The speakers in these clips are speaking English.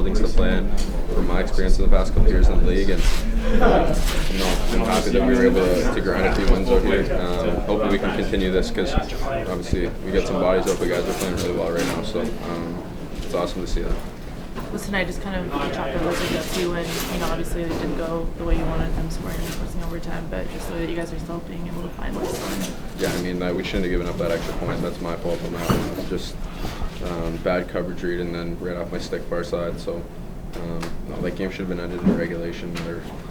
buildings to play in from my experience in the past couple years in the league. And I'm happy that we were able to grind a few wins out here. Hopefully we can continue this because obviously we got some bodies up. The guys are playing really well right now, so it's awesome to see that. Was tonight just kind of chopped over to get you, and obviously it didn't go the way you wanted them scoring and forcing overtime, but just the way that you guys are still being able to find ways. Yeah, I mean, we shouldn't have given up that extra point. That's my fault on that one. Just bad coverage read and then right off my stick far side. So no, that game should have been ended in regulation.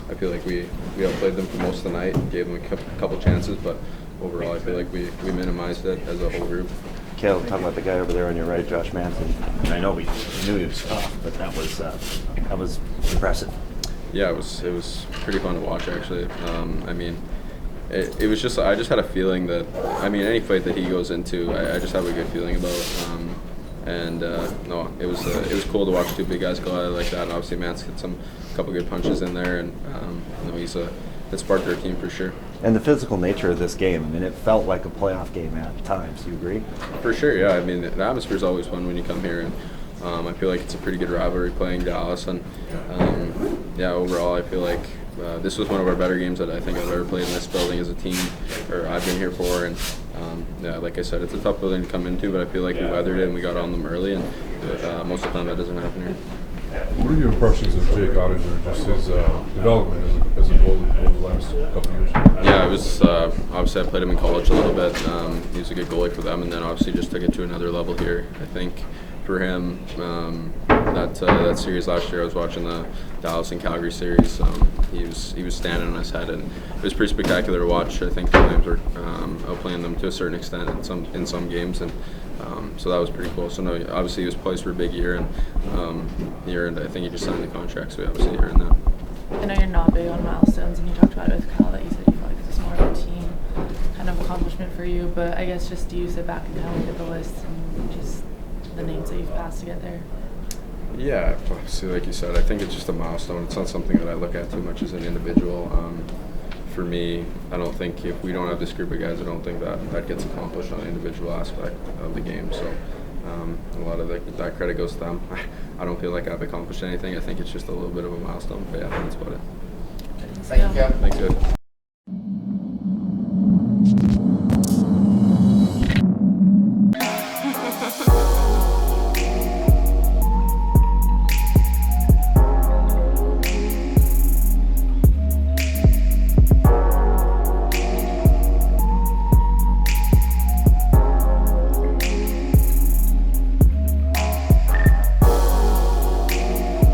I feel like we outplayed them for most of the night, gave them a couple chances, but overall I feel like we minimized it as a whole group. Cale, talking about the guy over there on your right, Josh Manson. I know we knew he was tough, but that was impressive. Yeah, it was pretty fun to watch actually. I mean, it was just I just had a feeling that any fight that he goes into, I just have a good feeling about. No, it was cool to watch two big guys go at it like that. And obviously, Manson hit a couple good punches in there, and it sparked our team for sure. And the physical nature of this game, I mean, it felt like a playoff game at times. Do you agree? For sure, yeah. I mean, the atmosphere is always fun when you come here, and I feel like it's a pretty good rivalry playing Dallas. And yeah, overall, I feel like this was one of our better games that I think I've ever played in this building as a team, or I've been here for. And yeah, like I said, it's a tough building to come into, but I feel like we weathered it and we got on them early, and most of the time that doesn't happen here. What are your impressions of Jake Oettinger, just his development as a goalie over the last couple of years? Yeah, it was obviously I played him in college a little bit. He was a good goalie for them, and then obviously just took it to another level here. I think for him, that series last year, I was watching the Dallas and Calgary series. He was standing on his head, and it was pretty spectacular to watch. I think the Flames were outplaying them to a certain extent in some games, and so that was pretty cool. So no, obviously he was poised for a big year, and I think he just signed the contract, so we obviously earned that. I know you're not big on milestones, and you talked about it with Kyle that you said you felt like this is more of a team kind of accomplishment for you, but I guess just do you sit back and kind of look at the list and just the names that you've passed to get there? Yeah, obviously, like you said, I think it's just a milestone. It's not something that I look at too much as an individual. For me, I don't think if we don't have this group of guys, I don't think that gets accomplished on an individual aspect of the game. So a lot of that credit goes to them. I don't feel like I've accomplished anything. I think it's just a little bit of a milestone. But yeah, that's about it. Thank you. Thanks, guys.